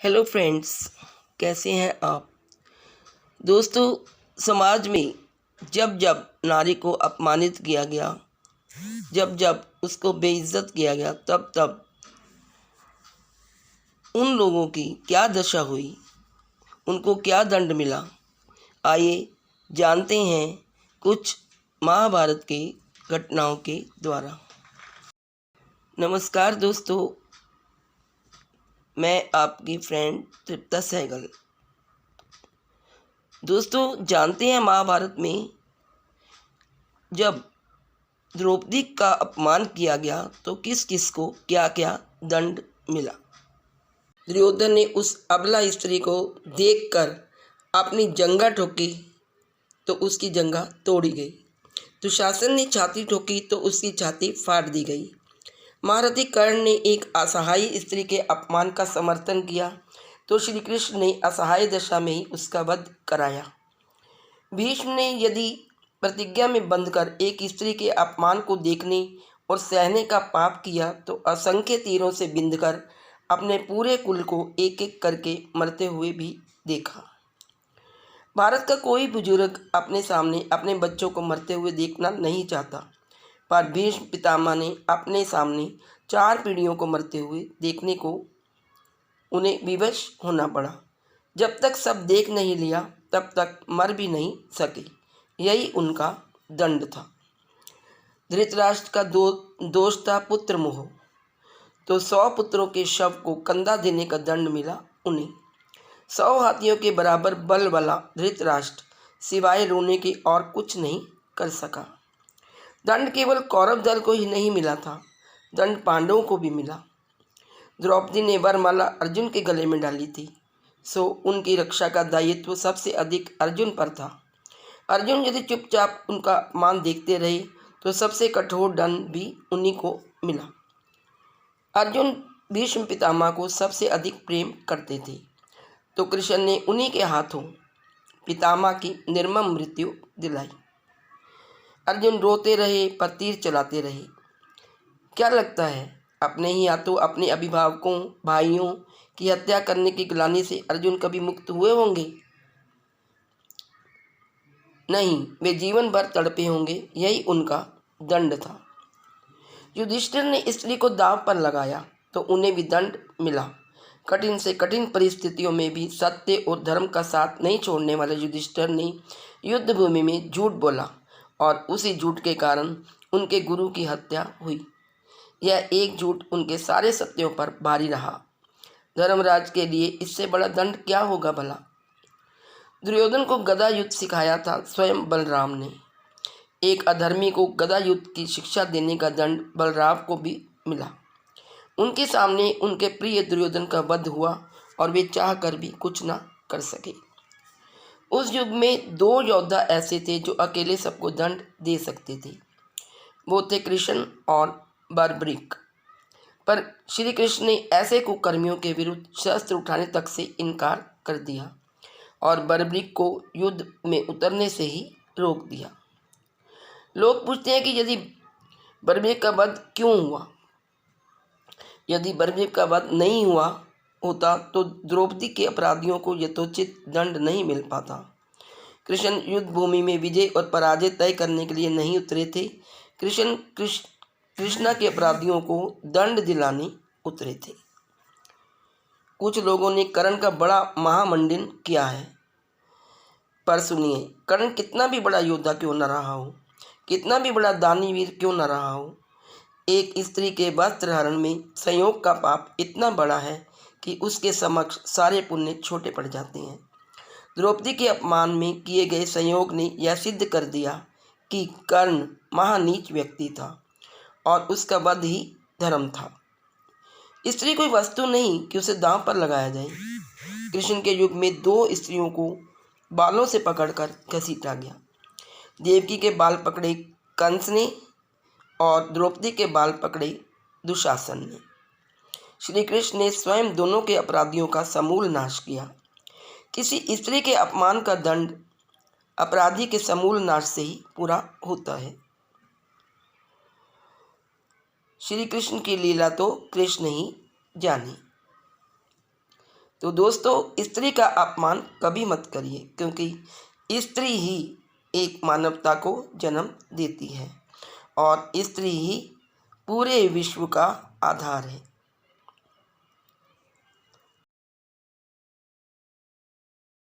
Hello friends, कैसे हैं आप दोस्तों। समाज में जब जब नारी को अपमानित किया गया, जब जब उसको बेइज्जत किया गया, तब तब उन लोगों की क्या दशा हुई, उनको क्या दंड मिला। आइए जानते हैं कुछ महाभारत के घटनाओं के द्वारा। नमस्कार दोस्तों, मैं आपकी फ्रेंड तृप्ता सहगल। दोस्तों, जानते हैं महाभारत में जब द्रौपदी का अपमान किया गया तो किस किस को क्या क्या दंड मिला। दुर्योधन ने उस अबला स्त्री को देखकर अपनी जंघा ठोकी तो उसकी जंघा तोड़ी गई। दुशासन ने छाती ठोकी तो उसकी छाती फाड़ दी गई। महारथी कर्ण ने एक असहाय स्त्री के अपमान का समर्थन किया तो श्री कृष्ण ने असहाय दशा में ही उसका वध कराया। भीष्म ने यदि प्रतिज्ञा में बंधकर एक स्त्री के अपमान को देखने और सहने का पाप किया तो असंख्य तीरों से बिंधकर अपने पूरे कुल को एक एक करके मरते हुए भी देखा। भारत का कोई बुजुर्ग अपने सामने अपने बच्चों को मरते हुए देखना नहीं चाहता, पर भीष्म पितामह ने अपने सामने 4 पीढ़ियों को मरते हुए देखने को उन्हें विवश होना पड़ा। जब तक सब देख नहीं लिया तब तक मर भी नहीं सके, यही उनका दंड था। धृतराष्ट्र का दोष था पुत्र मोह, तो 100 पुत्रों के शव को कंधा देने का दंड मिला उन्हें। 100 हाथियों के बराबर बल वाला धृतराष्ट्र सिवाय रोने के और कुछ नहीं कर सका। दंड केवल कौरव दल को ही नहीं मिला था, दंड पांडवों को भी मिला। द्रौपदी ने वरमाला अर्जुन के गले में डाली थी, सो उनकी रक्षा का दायित्व सबसे अधिक अर्जुन पर था। अर्जुन यदि चुपचाप उनका अपमान देखते रहे तो सबसे कठोर दंड भी उन्हीं को मिला। अर्जुन भीष्म पितामह को सबसे अधिक प्रेम करते थे, तो कृष्ण ने उन्हीं के हाथों पितामह की निर्मम मृत्यु दिलाई। अर्जुन रोते रहे पर तीर चलाते रहे। क्या लगता है, अपने ही हाथों अपने अभिभावकों भाइयों की हत्या करने की ग्लानि से अर्जुन कभी मुक्त हुए होंगे? नहीं, वे जीवन भर तड़पे होंगे, यही उनका दंड था। युधिष्ठिर ने स्त्री को दांव पर लगाया तो उन्हें भी दंड मिला। कठिन से कठिन परिस्थितियों में भी सत्य और धर्म का साथ नहीं छोड़ने वाले युधिष्ठिर ने युद्ध भूमि में झूठ बोला और उसी झूठ के कारण उनके गुरु की हत्या हुई। यह एक झूठ उनके सारे सत्यों पर भारी रहा। धर्मराज के लिए इससे बड़ा दंड क्या होगा भला। दुर्योधन को गदा युद्ध सिखाया था स्वयं बलराम ने। एक अधर्मी को गदा युद्ध की शिक्षा देने का दंड बलराम को भी मिला। उनके सामने उनके प्रिय दुर्योधन का वध हुआ और वे चाह कर भी कुछ न कर सके। उस युग में 2 योद्धा ऐसे थे जो अकेले सबको दंड दे सकते थे, वो थे कृष्ण और बर्बरीक। पर श्री कृष्ण ने ऐसे कुकर्मियों के विरुद्ध शस्त्र उठाने तक से इनकार कर दिया और बर्बरीक को युद्ध में उतरने से ही रोक दिया। लोग पूछते हैं कि यदि बर्बरीक का वध क्यों हुआ। यदि बर्बरीक का वध नहीं हुआ होता तो द्रौपदी के अपराधियों को यथोचित दंड नहीं मिल पाता। कृष्ण युद्ध भूमि में विजय और पराजय तय करने के लिए नहीं उतरे थे, कृष्णा के अपराधियों को दंड दिलाने उतरे थे। कुछ लोगों ने कर्ण का बड़ा महामंडन किया है, पर सुनिए, कर्ण कितना भी बड़ा योद्धा क्यों न रहा हो, कितना भी बड़ा दानीवीर क्यों न रहा हो, एक स्त्री के वस्त्र हरण में संयोग का पाप इतना बड़ा है कि उसके समक्ष सारे पुण्य छोटे पड़ जाते हैं। द्रौपदी के अपमान में किए गए संयोग ने यह सिद्ध कर दिया कि कर्ण महानीच व्यक्ति था और उसका वध ही धर्म था। स्त्री कोई वस्तु नहीं कि उसे दांव पर लगाया जाए। कृष्ण के युग में 2 स्त्रियों को बालों से पकड़कर घसीटा गया। देवकी के बाल पकड़े कंस ने और द्रौपदी के बाल पकड़े दुशासन ने। श्री कृष्ण ने स्वयं दोनों के अपराधियों का समूल नाश किया। किसी स्त्री के अपमान का दंड अपराधी के समूल नाश से ही पूरा होता है। श्री कृष्ण की लीला तो कृष्ण ही जाने। तो दोस्तों, स्त्री का अपमान कभी मत करिए, क्योंकि स्त्री ही एक मानवता को जन्म देती है और स्त्री ही पूरे विश्व का आधार है।